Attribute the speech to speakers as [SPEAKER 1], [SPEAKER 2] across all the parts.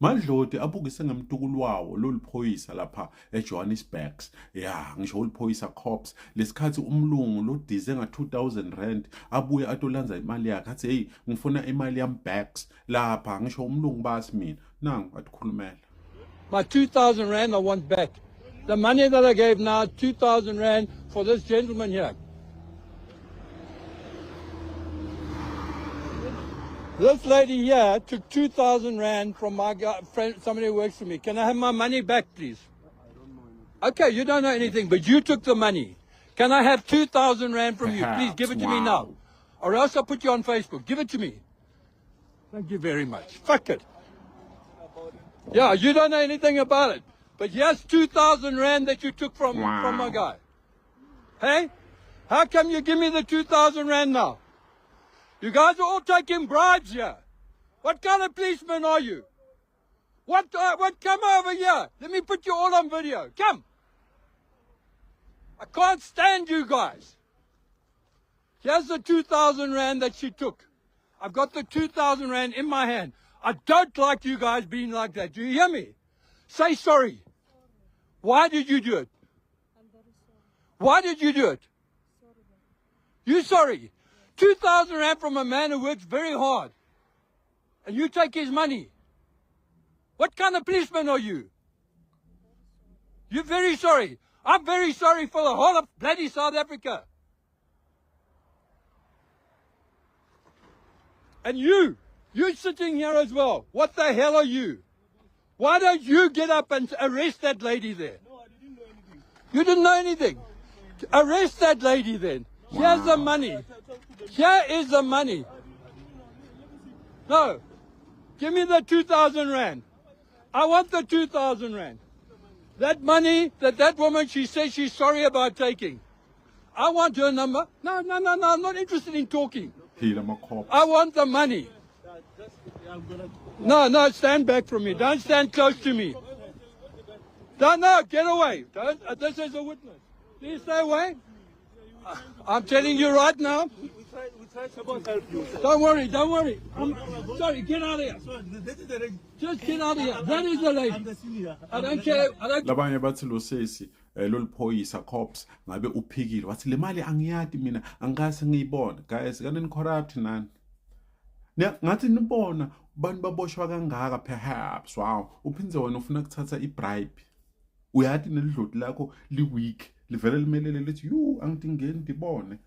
[SPEAKER 1] Madloti abukise ngemtukulu wawo loliphoyisa lapha eJohannesburg. Ya, ngisho uliphoyisa cops lesikhathi umlungu lodize nga 2000 rand abuye atolanza imali yakhe athi hey ngifuna imali yami backs lapha ngisho umlungu basi mina nangu atikhulumela.
[SPEAKER 2] My 2,000 rand I want back. The money that I gave now, 2,000 rand for this gentleman here. This lady here took 2,000 rand from my friend, somebody who works for me. Can I have my money back, please? Okay, you don't know anything, but you took the money. Can I have 2,000 rand from you? Please give it to me now. Or else I'll put you on Facebook. Give it to me. Thank you very much. Fuck it. Yeah, you don't know anything about it. But here's 2,000 rand that you took from my guy. Hey? How come you give me the 2,000 rand now? You guys are all taking bribes here. What kind of policeman are you? What, come over here. Let me put you all on video. Come. I can't stand you guys. Here's the 2,000 rand that she took. I've got the 2,000 rand in my hand. I don't like you guys being like that. Do you hear me? Say sorry. Why did you do it?
[SPEAKER 3] I'm very sorry.
[SPEAKER 2] Why did you do it?
[SPEAKER 3] Sorry.
[SPEAKER 2] You sorry? 2,000 rand from a man who works very hard. And you take his money. What kind of policeman are you? You're very sorry. I'm very sorry for the whole of bloody South Africa. And you're sitting here as well. What the hell are you? Why don't you get up and arrest that lady there?
[SPEAKER 4] No, I didn't know anything.
[SPEAKER 2] You didn't know anything? Arrest that lady then. Here's the money. Here is the money. No. Give me the 2,000 rand. I want the 2,000 rand. That money that woman, she says she's sorry about taking. I want her number. No, I'm not interested in talking. I want the money. No, stand back from me. Don't stand close to me. No, get away. This is a witness. Please stay away. I'm telling you right now.
[SPEAKER 4] We tried to help you.
[SPEAKER 2] Don't worry. I'm sorry, get out of here.
[SPEAKER 4] So, this is the
[SPEAKER 2] Just get out of here. That is the
[SPEAKER 4] I'm
[SPEAKER 2] lady.
[SPEAKER 4] the senior.
[SPEAKER 2] I don't care.
[SPEAKER 1] Labanye bathi lo sesi loliphoyisa cops ngabe uphikile wathi le mali angiyadi mina angase ngiyibona guys kaneni corrupt nani ngathi nibona bantu baboshwa kangaka perhaps wow uphinze wena ufuna ukuthatha ibribe uyathi nelidloti lakho liweak livele limelele lithi you angidingeni ndibone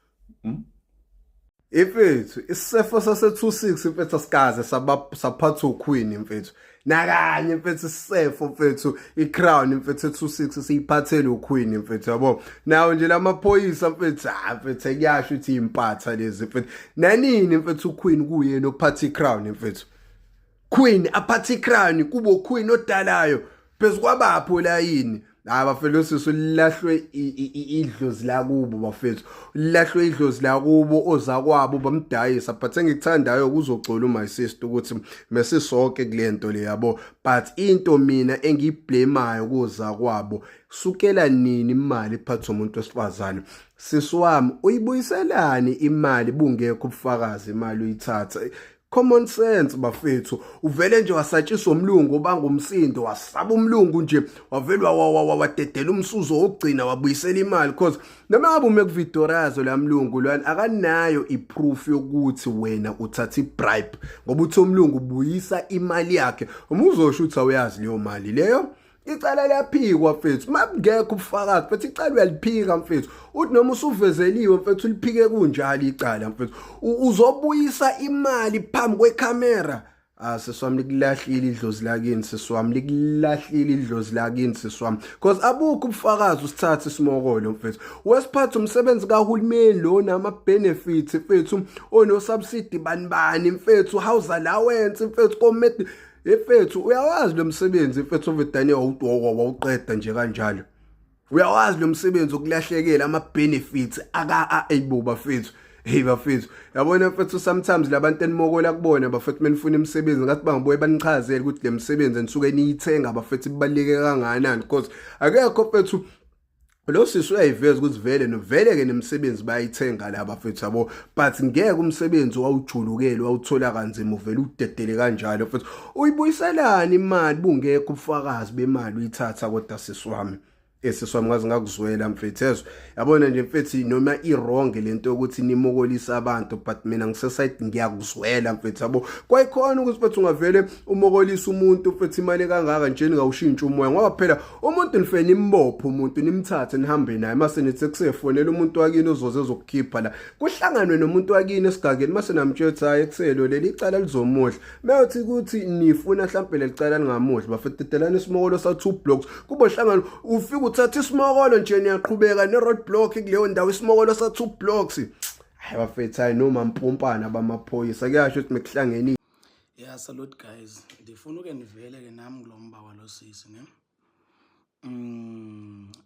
[SPEAKER 5] Mfethu isifo sase 26 mfethu asikaze saphatha uQueen mfethu nakanye mfethu isifo mfethu iCrown mfethu 26 siyiphathele uQueen mfethu yabo nawo nje lamaphoyisa mfethu mfethu kuyasho ukuthi impatha lezi mfethu nanini mfethu uQueen kuye nokuphatha iCrown mfethu Queen aphatha iCrown kubo Queen odalayo phezu kwabapho la yini bafethu sisi lilahlwe idlozi la kubo bafethu lilahlwe idlozi la kubo ozakwabo bamdayisa but engikuthandayo ukuzocola my sister ukuthi mesisonke kulento le yabo but into mina engiyiblemayo kozakwabo sukela nini imali ephathwa umuntu wesifazane sisi wami uyibuyiselani imali bungekho ubufakazi imali uyithatha common sense bafethu uvele nje wasatshiswa umlungu obangumsindo wasaba umlungu nje wavelwa wadedela umsuzo ogcina wabuyisela imali because noma ngabe ume kuVictoriazo lamlungu lwana akanayo iproof yokuthi wena uthatha ibribe ngoba uthi umlungu ubuyisa imali yakhe uma uzosho ukuthi awuyazi leyo mali leyo icala liyaphikwa mfethu mabungekho ubufakazi futhi icala uyaliphika mfethu uthi noma usuvezeliwe mfethu uliphike kunjalo icala mfethu uzobuyisa imali phambi kwecamera seswami likulahlile idlozi lakini seswami likulahlile idlozi lakini seswami because abukho ubufakazi usithathe isimokolo mfethu wesiphatha umsebenzi kahulumeni lo nama benefits mfethu ono subsidy banibani mfethu house allowance mfethu committee mfethu uyawazi lo msebenzi mfethu ovedane wawuqeda nje kanjalo uyawazi lo msebenzi okulahlekela ama benefits ayibo bafethu hey bafethu yabona mfethu sometimes labantu enimokola kubona bafethu menifuna imisebenzi ngathi bangiboye banichazele ukuthi le msebenzi enisuke niyithenga bafethu ibaleke kangakanani because akekho mfethu lo sisi uyayiveza ukuthi vele novele ke nemsebenzi bayithenga laba mfethu yabo, but ngeke umsebenzi wawujulukele wawuthola kanzima uvela udedele kanjalo mfethu. Uyibuyiselani imali bungekho ubufakazi bemali uyithatha kodwa sisi wami. Esiswami ngazi ngakuzwela mfethu yabona nje mfethu noma iwrong lento ukuthi nimokolisa abantu, but mina ngiseside ngiyakuzwela mfethu yabo. Kwayikhona ukuthi mfethu ungavele umokolisa umuntu mfethu imali kangaka nje ningawushintsha umoya, ngoba phela umuntu nifeni imbopho umuntu nimthathe nihambe naye mase nithi kusefonela umuntu wakini uzoze ezokukhipha la kuhlanganwe nomuntu wakini esigageni mase namtshetha hayi ekselo leli icala lizomuhla meyothi ukuthi nifuna mhlambe lelicala lingamuhla bafetetelana isimokolo sa 2 blocks kubo hlangana ufika uthatha isimokolo nje niyaqhubeka ne-road block kuleyo ndawo isimokolo sa 2 blocks. Hayi bafethu hayi noma mpumpana bamaphoyisa kuyasho ukuthi mekuhlangene.
[SPEAKER 6] Yeah, salute guys. Ndifuna uke nivele ke nami kulomba walosisi ne.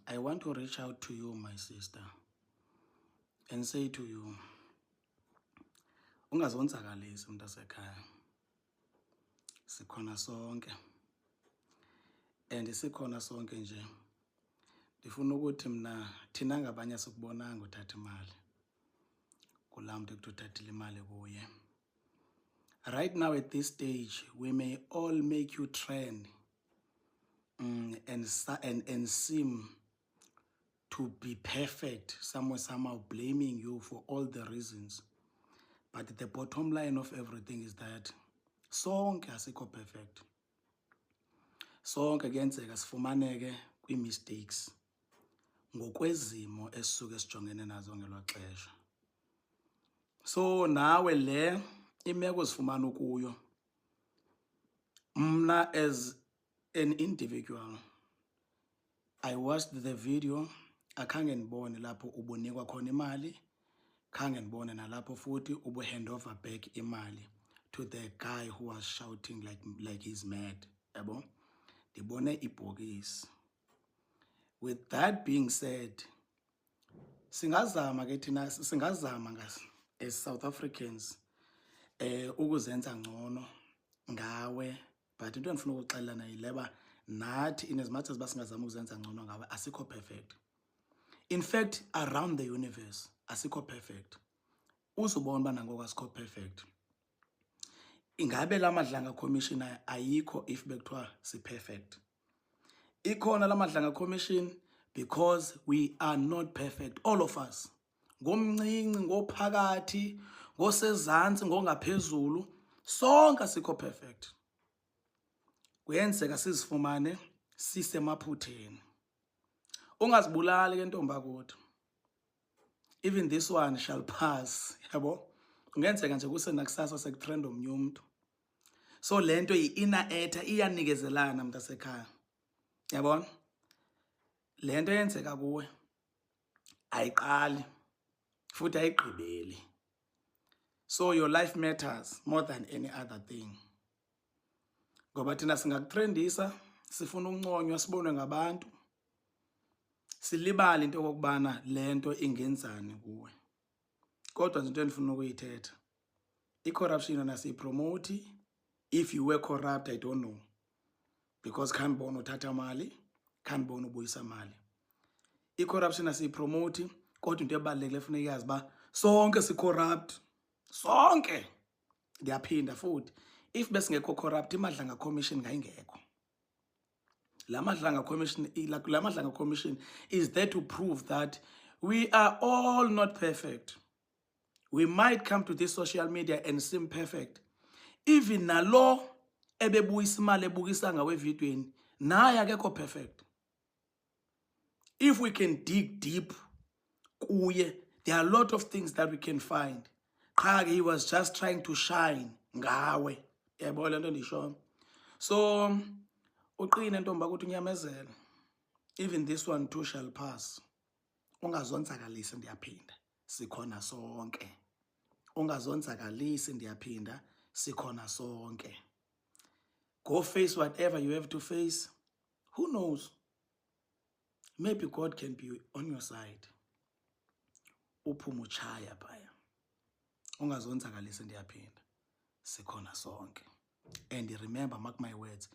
[SPEAKER 6] I want to reach out to you my sister and say to you ungazonzakalisi mntasekhaya. Sikhona sonke. And sikhona sonke nje. Ndifuna ukuthi mina thina ngabanye sikubonanga uthatha imali. Kulamntu ekuthathile imali kuye. Right now at this stage, we may all make you trend and seem to be perfect, somehow blaming you for all the reasons. But the bottom line of everything is that sonke asikho perfect. Sonke kuyenzeka sifumaneke kwi-mistakes ngokwezimo esisuke sijongene nazo ngelo xesha. So nawe le imeko sifumana kuyo, mna as an individual, I watched the video, akhange ndibone lapho ubunikwa khona imali, khange ndibone nalapho futhi ubu hand over back imali to the guy who was shouting like he's mad, yabo. Ndibone ibhokisi. With that being said, singazama ke thina singazama as South Africans ukuzenza ngcono ngawe, but into endifuna ukuxelana yileba nathi in as much as basingazama ukuzenza ngcono ngawe asikho perfect. In fact, around the universe asikho perfect. Uzobona bana ngoku asikho perfect. Ingabe la madlanga commission ayikho if bekuthiwa si perfect. Ikhona la madlanga commission because we are not perfect, all of us. Ngomncinci, ngophakathi, ngosezantsi, ngongaphezulu, sonke asikho perfect. Kuyenzeka sizifumane sisemaphutheni. Ungazibulali ke ntomba kodwa. Even this one shall pass, yabo. Kungenzeka nje kusenakusasa sekutrend omnye umuntu. So lento yi-inner ether iyanikezelana mntasekhaya. Yabona? Lento yenzeka kuwe ayiqali futhi ayigqibeli. So your life matters more than any other thing. Ngoba thina singakutrendisa, sifuna ukunconywa sibonwe ngabantu. Silibala into okubana lento ingenzani kuwe. Kodwa nje into endifuna ukuyithetha. I-corruption yona siyipromote. If you were corrupt, I don't know. Because can't bona uthatha mali, can't bona ubuyisa mali. I-corruption asiyipromote, kodwa into ebalulekile funeka yazi ba sonke si-corrupt. Sonke. Ndiyaphinda futhi. If besingekho corrupt, imadlanga commission ngayingekho. La madlanga commission is there to prove that we are all not perfect. We might come to this social media and seem perfect. Even nalo ebebuyisa imali ebukisa ngawe evidweni naye akekho perfect. If we can dig deep kuye, there are a lot of things that we can find. Qha he was just trying to shine ngawe. Yabo lento ndisho. So uqine ntomba ukuthi unyamezela. Even this one too shall pass. Ungazonzakalisi ndiyaphinda. Sikhona sonke. Ungazonzakalisi ndiyaphinda. Sikhona sonke. Go face whatever you have to face. Who knows? Maybe God can be on your side. Uphuma uchaya phaya. Ungazonzakalisi ndiyaphinda. Sikhona sonke. And remember, mark my words,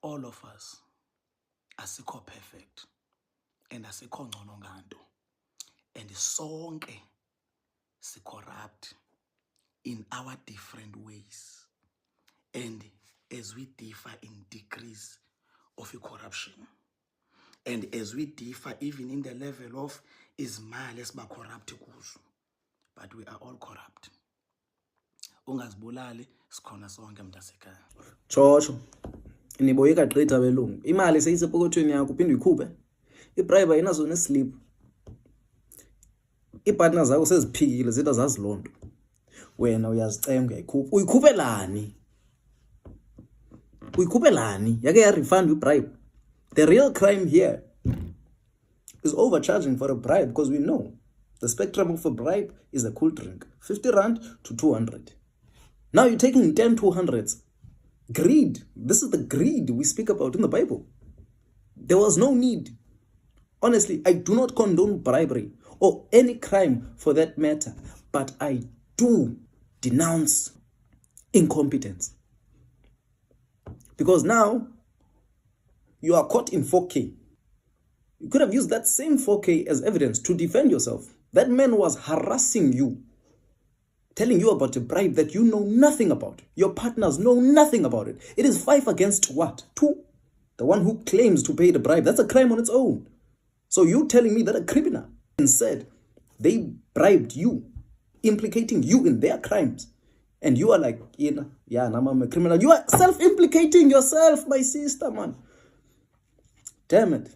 [SPEAKER 6] all of us asikho perfect. and asikho ngcono nganto, and sonke si-corrupt in our different ways, and as we differ in degrees of corruption, and as we differ even in the level of izimali esiba-corrupt kuzo, but we are all corrupt. Ungazibulali, sikhona sonke mntasekhaya.
[SPEAKER 7] Chocho niboyika gqitha belungu, imali seyisepokothweni yakho uphinde uyikhuphe, ibribe ayinazo neslip, ipartner zakho seziphikile zithi azazi loo nto, wena uyazicenga uyikhuphelani? Uyikhuphelani? Yake yarefund ibribe. The real crime here is overcharging for a bribe, because we know the spectrum of a bribe is a cool drink, 50 rand to 200. Now you're taking 10 200s. Greed. This is the greed we speak about in the Bible. There was no need. Honestly, I do not condone bribery or any crime for that matter, but I do denounce incompetence. Because now you are caught in 4K. You could have used that same 4K as evidence to defend yourself. That man was harassing you, telling you about a bribe that you know nothing about. Your partners know nothing about it. It is 5 against what? 2? The one who claims to pay the bribe, that's a crime on its own. So you telling me that a criminal said they bribed you, implicating you in their crimes, and you are like, yeah, I'm a criminal. You are self-implicating yourself, my sister, man. Damn it.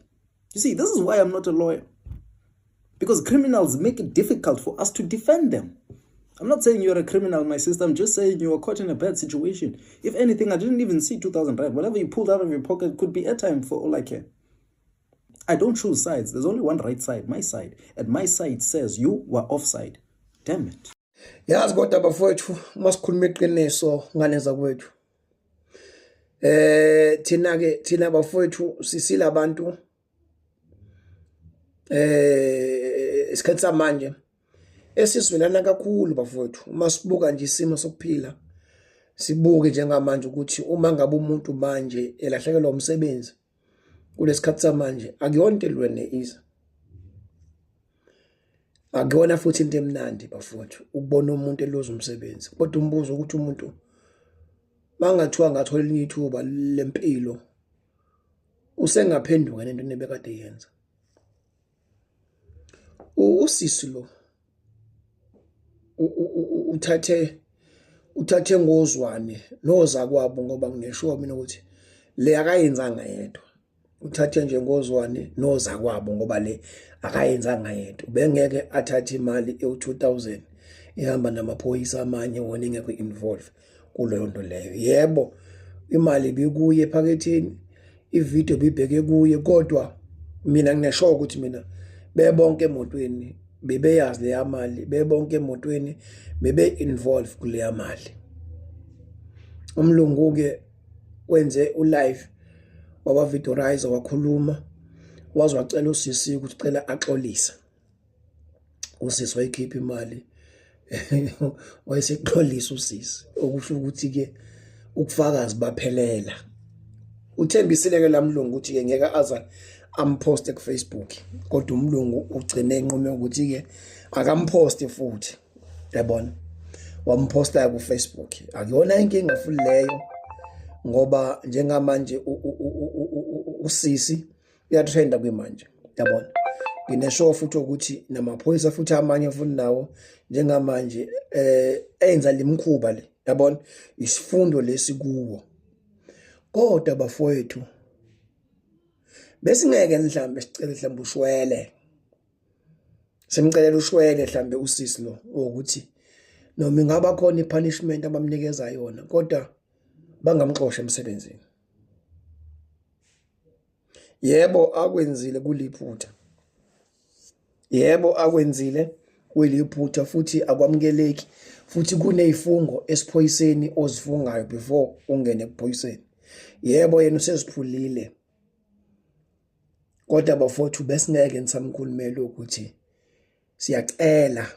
[SPEAKER 7] You see, this is why I'm not a lawyer. Because criminals make it difficult for us to defend them. I'm not saying you're a criminal, my sister. I'm just saying you were caught in a bad situation. If anything, I didn't even see 2,000 rand. Whatever you pulled out of your pocket could be airtime for all I care. I don't choose sides. There's only one right side, my side. And my side says you were offside. Damn it.
[SPEAKER 8] Yazi kodwa bafowethu masikhuluma iqiniso ngane zakwethu. Thina bafowethu sisila abantu isikhathi samanje esizwelana kakhulu bafowethu. Masibuka nje isimo sokuphila, sibuke njengamanje ukuthi uma ngabe umuntu manje elahlekelwa umsebenzi kulesikhathi samanje akuyonto elwene iza. Akuyona futhi into emnandi bafowethu ukubona umuntu eloza umsebenzi. Kodwa umbuzo ukuthi umuntu mangathiwa ngathola elinye ithuba lempilo usengaphenduka nento nebekade yenza. Usisi lo uthathe ngozwane noza kwabo, ngoba ngisho mina ukuthi le akayenzanga yedwa. Uthathe nje ngozwane noza kwabo ngoba le akayenzanga yedwa. Bengeke athathe imali e2000 ihamba namaphoyisa amanye wona ingekho involve kuleyo nto leyo. Yebo, imali bikuye ephaketheni, ivideo bibheke kuye, kodwa mina nginesho ukuthi mina bebonke emotweni bebeyazi le mali, bebonke emotweni bebe involve kule mali. Umlungu ke wenze ulive waba videorize wakhuluma, waze wacela usisi ukuthi cela axolisa. Usisi wayikhipha imali wayeseqolisa usisi, okusho ukuthi ke ukufakazi baphelela. Uthembisile ke lamlungu ukuthi ke ngeke aza amposte ku Facebook, kodwa umlungu ugcine enqume ukuthi ke akamposte futhi. Yabona, wamposta ku Facebook. Akuyona inkinga futhi leyo, ngoba njengamanje usisi uyatrenda kwimanje. Yabona, nginesho futhi ukuthi namaphoyisa futhi amanye futhi nawo njengamanje enza limkhuba le. Yabona, isifundo lesikuwo. Kodwa bafowethu besingeke mhlambe sicela mhlambe ushwele. Simcelela ushwele mhlambe usisi lo ukuthi noma ingaba khona ipunishment abamnikeza yona, kodwa bangamxosha emsebenzini. Yebo akwenzile kuliphutha. Yebo akwenzile kuliphutha futhi akwamukeleki, futhi kunezifungo esiphoyiseni ozifungayo before ungene kuphoyiseni. Yebo yena usesiphulile, kodwa bafowethu besingeke nisamkhulumela ukuthi siyacela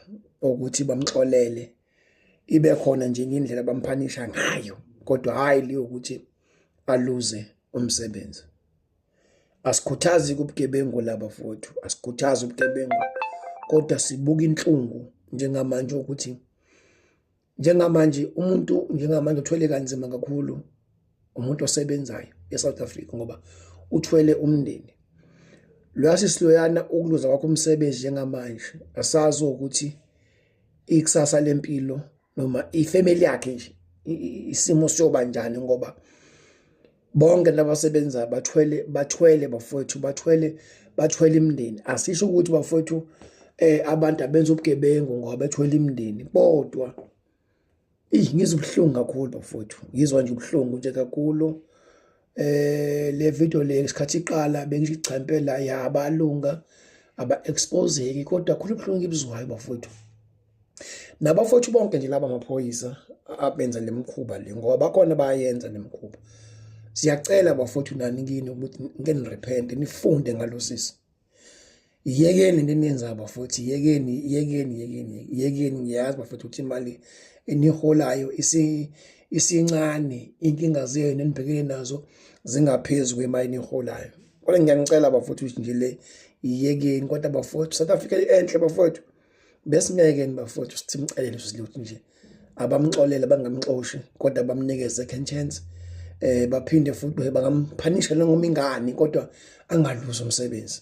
[SPEAKER 8] ukuthi bamxolele, ibe khona nje indlela bamphanisha ngayo, kodwa hayi liyo ukuthi aluze umsebenzi. asikhuthazi kubugebengu laba fowethu, asikhuthazi ubugebengu, kodwa sibuka inhlungu njengamanje ukuthi umuntu njengamanje uthwele kanzima kakhulu, umuntu osebenzayo eSouth Africa ngoba uthwele umndeni. Loyasisiloyana ukuluza kwakho umsebenzi njengamanje asazi ukuthi ikusasa lempilo noma ifamily yakhe nje isimo siyoba njani, ngoba bonke labasebenza bathwele bafowethu, bathwele imindeni. Asisho ukuthi bafowethu abantu abenza ubugebengu ngoba bethwele imindeni, kodwa ngizwa ubuhlungu kakhulu bafowethu, ngizwa nje ubuhlungu nje kakhulu. Le video le isikhathi iqala bengichampela yabalunga aba-exposeki, kodwa khulu ubuhlungu ibuzwayo bafowethu. Nabafowethu bonke nje laba amaphoyisa abenza le mkhuba le, ngoba bakhona bayenza le mkhuba. Siyacela bafowethu nani kini ukuthi ngeke nirepente, nifunde ngalo sisi. Yekeni into eniyenza bafowethu, yekeni. Ngiyazi bafowethu ukuthi imali eniholayo isincane, inkinga zenu enibhekene nazo zingaphezulu kwemali eniholayo. Kodwa ngiyanicela bafowethu ukuthi nje le yekeni, kodwa bafowethu South Africa enhle bafowethu. Besingeke bafowethu simcelele siluthi nje abamxolele bangamxoshi, kodwa bamnikeze second chance. Baphinde futhi bangamphanisha noma ingani, kodwa angaluzi umsebenzi.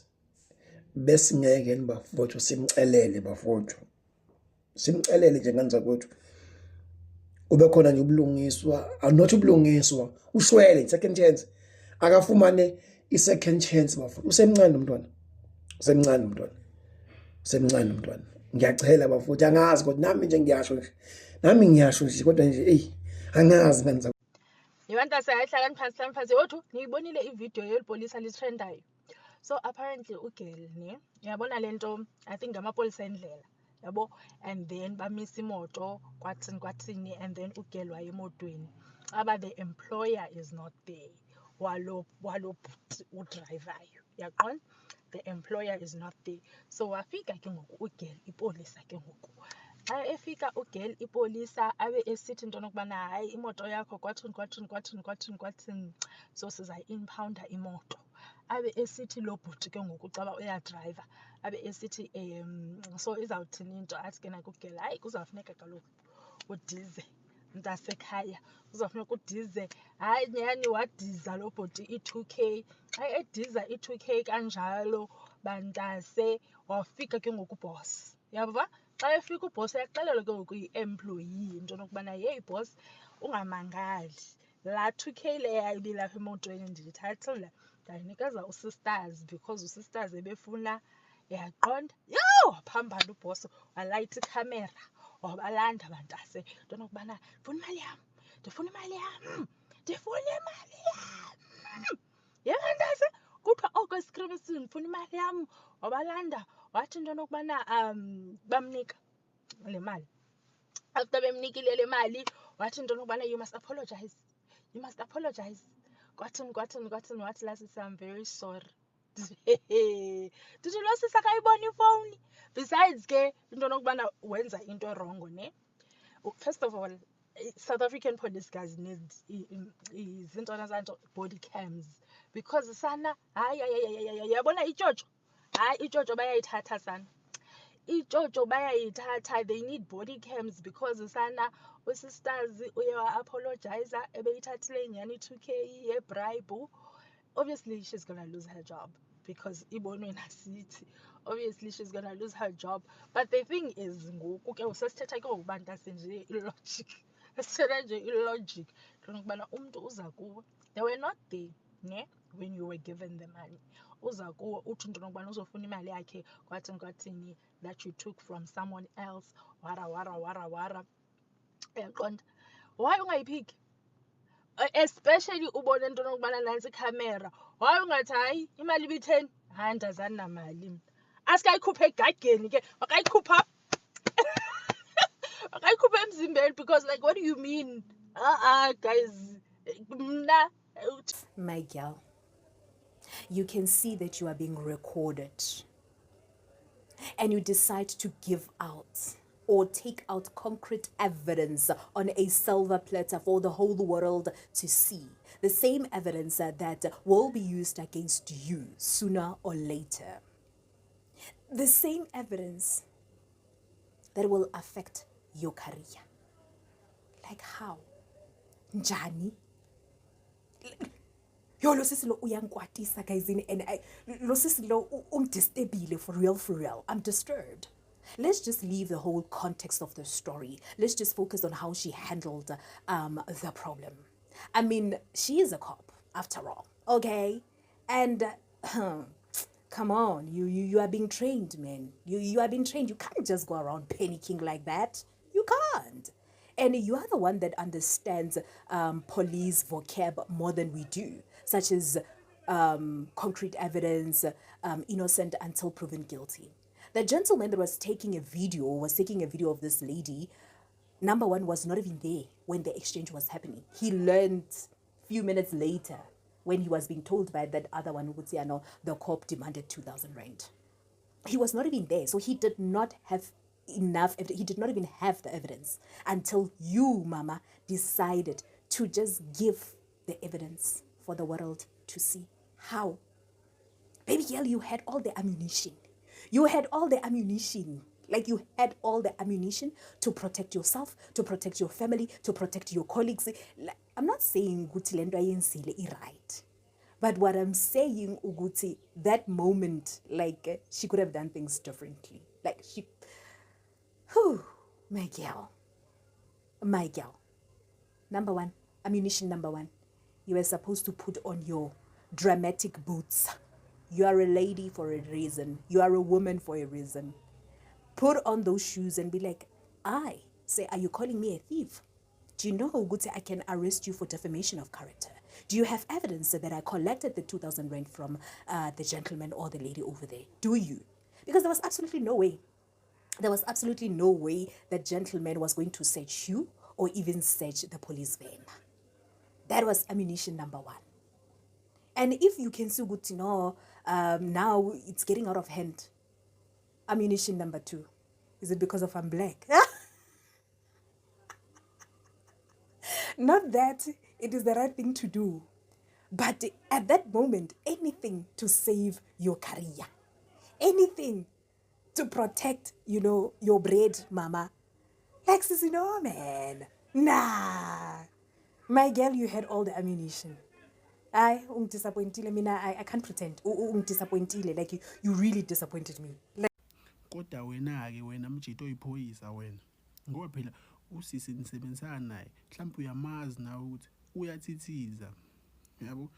[SPEAKER 8] Besingeke bafowethu simcelele bafowethu, simcelele nje ngani zakwethu kube khona nje ubulungiswa, not ubulungiswa, ushwele second chance, akafumane i-second chance bafowethu. Usemncane umntwana, ngiyacela bafowethu, angazi kodwa nami ngiyasho nje, kodwa nje angazi ngani.
[SPEAKER 3] Yibanta sayahlala phansi wethu niyibonile ivideo yelipolisa litrendayo. So apparently ugirl ne yabona lento, I think amapolisa endlela yabo, and then bamisa imoto kwathini, and then ugirl waye emotweni, aba the employer is not there, walo udrivayo, yaqonda, the employer is not there. So wafika ke ngoku ugirl ipolisa ke ngoku efika ugirl ipolisa abe esithi into nokubana hayi imoto yakho kwathini, so siza-impounda imoto. Abe esithi lo bhuti ke ngoku caba uyadriver, abe esithi so izawuthini into, athi ke naku ugirl, hayi kuzawufuneka kaloku udize mntasekhaya, kuzawufuneka udize. Hayi nyhani wadiza lo bhuti i-2K, hayi ediza i-2K kanjalo bantase. Wafika ke ngoku boss, yabva xa efika uboss uyaxelelwa ke ngoku yi-employee into nokubana yeyi boss ungamangali, laa 2K leya ibilapha emotweni ndiyithathile ndayinikeza usisters because usisters ebefuna, yaqonda. Yho, waphambana uboss, walayita ikhamera, wabalanda bantase into nokubana ndifuna imali yam. Yebantase kuthiwa oko esikribisini ndifuna imali yam, wabalanda wathi into nokubana bamnika le mali. After bemnikile le mali wathi into nokubana you must apologize. Kwathini wathi la sisi, I'm very sorry. Ndithi lo sisi akayibona ifowuni. Besides ke into nokubana wenza into wrong ne. First of all, South African police guys need izintwana zanto body cams, because sana hayi yabona ijojo, hayi ijojo bayayithatha sana, they need body cams because sana usisters uye wa-apologize ebeyithathile nyani 2K ye-bribe. Obviously she's gonna lose her job because ibonwe nasithi, obviously she's gonna lose her job. But the thing is ngoku ke usesithetha ke ngokubantase nje ilogic, esithetha nje ilogic lokubana umntu uza kuwe, they were not there ne when you were given the money. Uza kuwe uthi into nokubana uzofuna imali yakhe kwathini that you took from someone else, wara yaqonda. Why ungayiphiki? Especially ubone into nokubana nansi ikhamera, why ungathi hayi imali ibitheni, hayi ndazani namali mna, asikayikhuphe egageni ke, akayikhupha emzimbeni, because like what do you mean? Guys, mna.
[SPEAKER 9] My girl, you can see that you are being recorded and you decide to give out or take out concrete evidence on a silver platter for the whole world to see the same evidence that will be used against you sooner or later. The same evidence that will affect your career. Like how? Njani? Yo, lo sisi lo uyankwatisa guys and lo sisi lo ungdisturbile for real. I'm disturbed. Let's just leave the whole context of the story. Let's just focus on how she handled the problem. I mean, she is a cop after all, okay? And come on, you are being trained, man. You are being trained. You can't just go around panicking like that. You can't. And you are the one that understands police vocab more than we do, such as concrete evidence, innocent until proven guilty. The gentleman that was taking a video of this lady, number one, was not even there when the exchange was happening. He learned a few minutes later when he was being told by that other one, the cop demanded 2,000 rand. He was not even there, so he did not have enough. He did not even have the evidence until you, Mama, decided to just give the evidence for the world to see. How? Baby girl, you had all the ammunition. You had all the ammunition. Like you had all the ammunition to protect yourself, to protect your family, to protect your colleagues. Like, I'm not saying Guti lento ayenzile right. But what I'm saying, Uguti, that moment, like she could have done things differently. Like she, my girl. Number one, ammunition number one. You were supposed to put on your dramatic boots. You are a lady for a reason. You are a woman for a reason. Put on those shoes and be like, say, are you calling me a thief? Do you know, Uguti, I can arrest you for defamation of character? Do you have evidence that I collected the 2,000 rand from the gentleman or the lady over there? Do you? Because there was absolutely no way. There was absolutely no way that gentleman was going to search you or even search the police van. That was ammunition number one. And if you can see good, now it's getting out of hand. Ammunition number two. Is it because of I'm black? Not that it is the right thing to do. But at that moment, anything to save your career. Anything to protect, your bread, Mama. Like, no, man. Nah. My girl, you had all the ammunition. I can't pretend. Like you really disappointed me. Like,
[SPEAKER 6] kodwa wena mjito oyiphoyisa wena ngoba phela usisi nisebenzisana naye mhlawumbe uyamazi nawe ukuthi uyathithiza yabo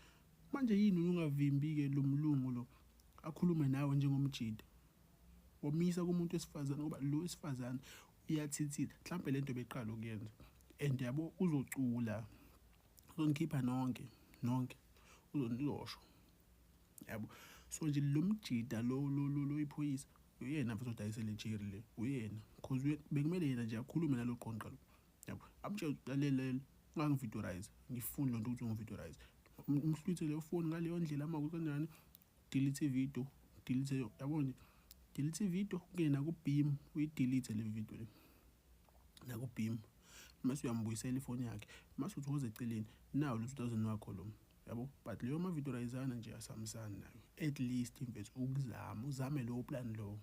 [SPEAKER 6] manje yini ungavimbi ke lo mlungu lo akhulume nawe njengomjito womisa kumuntu wesifazane ngoba lo wesifazane uyathithiza mhlawumbe lento beqala ukuyenza and yabo uzocula uzonikhipha nonke uzosho yabo so nje lo mjida lo iphoyisa uyena mfethu odayisele ejeri le uyena because bekumele yena nje akhulume nalo qonqa lo yabo amtshela lalela ungangividorize ngifuni lonto ukuthi ungividorize umhluthe le phone ngaleyo ndlela ama kanjani delete video yabo nje delete video kungena ku Beam uyidelete le video le na ku Beam mase uyambuyisela ifoni yakhe mase uthi uzeceleni nawo lo 2000 wakho lo yabo but leyo ma videoizana nje asamsana nayo at least imfethu uzame lo plan lo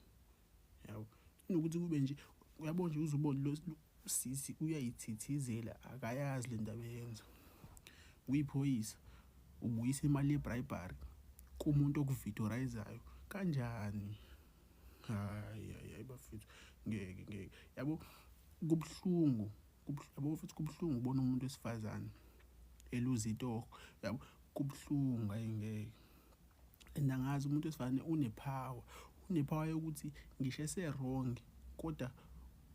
[SPEAKER 6] yabo nokuthi kube nje uyabona nje uzubona lo sisi uyayithithizela akayazi le ndaba yenza uyiphoyisa ubuyisa imali yebribery kumuntu okuvideoizayo kanjani hayi bafethu ngeke yabo kubhlungu yabo futhi kubhlungu ubona umuntu wesifazane eluza ito yabo kubhlungu ayingeke endangazi umuntu wesifazane unepower yokuthi ngisho ese-wrong kodwa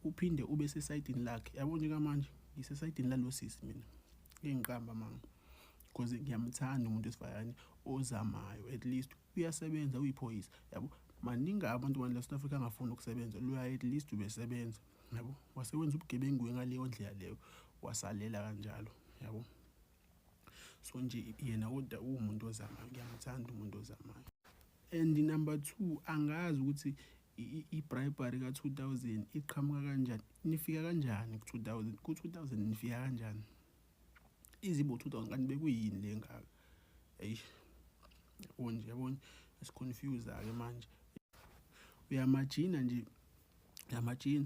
[SPEAKER 6] uphinde ube sesayidini lakhe yabo nje kamanje ngisesayidini lalo sisi mina ngiqamba manga because ngiyamthanda umuntu wesifazane ozamayo at least uyasebenza uyiphoyisa yabo maningi abantu la South Africa angafuni ukusebenza lo at least ubesebenza yabo wasewenza ubugebengu ngaleyo ndlela leyo wasalela kanjalo yabo so nje yena kodwa umuntu ozamayo ngiyamthanda umuntu ozamayo. And number 2 angazi ukuthi ibribery ka2000 iqhamuka kanjani nifika kanjani ku2000 nifika kanjani
[SPEAKER 10] izibo 2000 kanti bekuyini lengaka hey yabona esiconfuse ake manje uyamajina nje uyamajina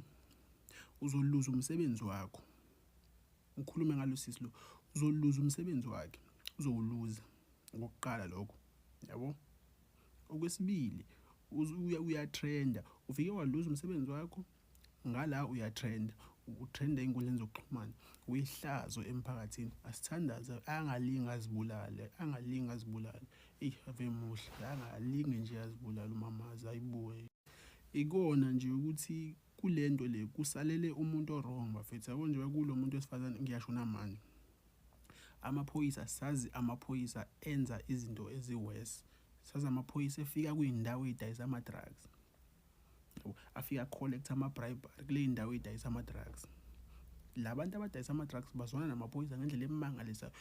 [SPEAKER 10] uzoluza umsebenzi wakho ngikhulume ngalo sisi lo uzoluza umsebenzi wakhe uzowuluza ngokuqala lokho yabo okwesibili uyatrenda ufike waluza umsebenzi wakho ngala uyatrenda utrenda einkundleni zokuxhumana uyihlazo emphakathini asithandaza angalinga azibulale ave muhle angalinge nje azibulale umamaza ayibuye ikona nje ukuthi kulento le kusalele umuntu orong bafethu yabo nje kulo muntu wesifazane ngiyasho namanje amaphoyisa sazi amaphoyisa enza izinto eziwese sazi amaphoyisa efika kuyindawo edayisa ama drugs afika collect ama bribe kule indawo edayisa ama drugs labantu abadayisa ama drugs bazwana namaphoyisa ngendlela emangalisa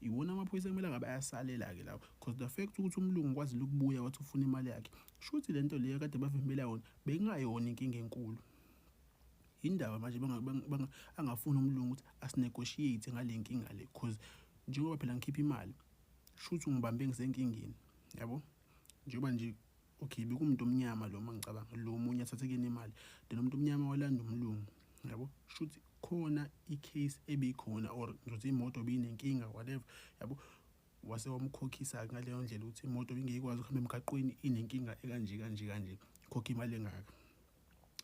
[SPEAKER 10] iwona amaphoyisa kumele ngabe ayasalela ke lapho because the fact ukuthi umlungu kwazi ukubuya wathi ufuna imali yakhe shuthi lento leyo kade bavimbela yona bekungayona inkinga enkulu indaba manje angafuna umlungu ukuthi asinegotiate ngalenkinga le because njengoba phela ngikhipha imali shuthi ngibambe ngisenkingeni yabo njengoba nje okay bekumuntu omnyama lo mangicabanga lo munye athathekene imali then umuntu omnyama walanda umlungu yabo shuthi khona icase ebikhona or ngizothi imoto binenkinga whatever yabo wase wamkhokhisa ngaleyo ndlela ukuthi imoto bingekwazi ukuhamba emgaqweni inenkinga kanje khokha imali engaka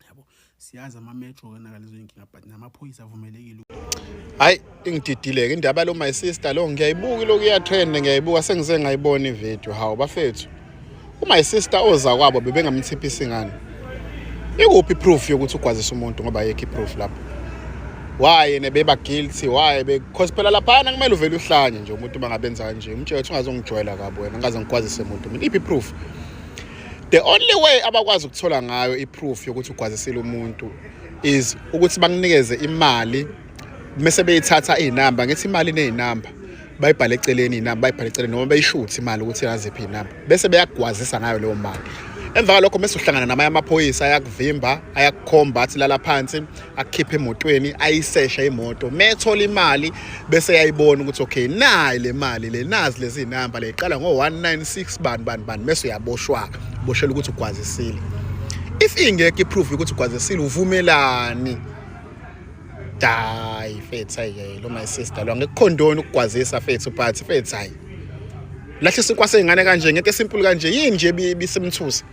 [SPEAKER 10] yabo siyazi ama metro kana lezo inkinga but namaphoyisa avumelekile
[SPEAKER 11] hayi ingididileke indaba lo my sister lo ngiyayibuka lo kuyatrend ngiyayibuka sengize ngayibona ivideo hawo bafethu my sister oza kwabo bebengamthiphisi ngani ikuphi proof yokuthi ukwazisa umuntu ngoba ayekho iproof lapho why nebeba guilty why because phela lapha kumele uvele uhlanye nje umuntu bangabenza kanje umthetho ungazongijoyela kabi wena ngaze ngikwazise umuntu mina iphi proof the only way abakwazi ukuthola ngayo iproof yokuthi ukwazisile umuntu is ukuthi banginikeze imali bese beyithatha izinamba ngithi imali nezinamba bayibhale eceleni inamba bayibhale eceleni noma bayishuthe imali ukuthi yaziphi inamba bese beyagwazisa ngayo leyo mali emva lokho bese uhlangana namanye amaphoyisa ayakuvimba ayakukhomba athi lala phansi akukhiphe emotweni ayisesha imoto methola imali bese yayibona ukuthi okay nayi le mali le nazi lezi inamba le iqala ngo196 bani bese uyaboshwa boshela ukuthi ukwazisile if ingeke iproof ukuthi ukwazisile uvumelani dai fethu hayi lo my sister lo ngekukhondona ukukwazisa fethu but fethu hayi lahlisa kwase ingane kanje ngeke simple kanje yini nje bisemthusa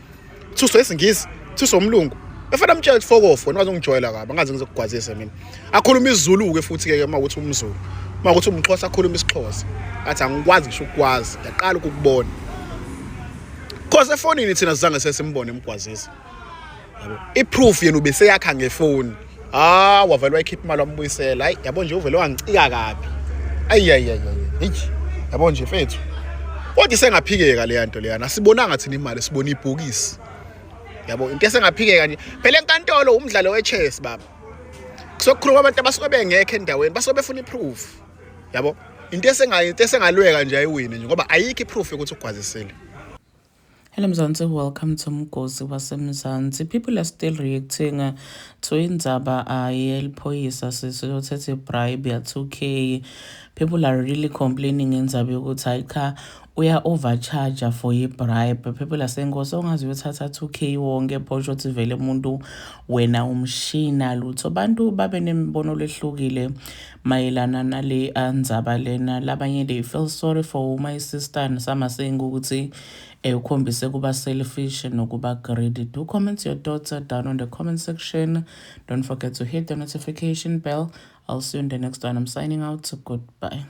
[SPEAKER 11] thuso esingisi thuso umlungu efana mtshela fuck off wena uzongijoyela kabi angaze ngizokugwazisa mina akhuluma isiZulu ke futhi ke makuthi umZulu makuthi umXhosa akhuluma isiXhosa athi angikwazi ngisho ukwazi yaqala ukubona cause efonini thina sizange sesimbone emgwazisa yabo iproof yena ubese yakha ngefoni wavele wayikhipha imali wambuyisela hayi yabo nje uvele wangicika kabi ayi yabo nje fethu kodwa sengaphikeka le yanto leyana sibonanga thina imali sibona ibhokisi yabo into esengaphikeka nje phela enkantolo umdlalo wechess baba kusokukhuluma abantu abasuke bengekho endaweni basuke befuna iproof yabo into esengalweka nje ayiwini nje ngoba ayikho iproof yokuthi ugwazisile.
[SPEAKER 12] Hello Mzansi, welcome to Mgozi waseMzansi. People are still reacting to indzaba yeliphoyisa sisothethe bribe ya 2K. People are really complaining indzaba yokuthi ayikha uya overcharge for i-bribe. People are saying ngosongazi uyothatha 2K wonke posho ukuthi vele umuntu wena umshina lutho. Bantu babe nembono lehlukile mayelana nale andzaba lena. Labanye they feel sorry for my sister and some are saying ukuthi ukhombise kuba selfish nokuba greedy. Do comment your thoughts down on the comment section. Don't forget to hit the notification bell. I'll see you in the next one. I'm signing out. Goodbye.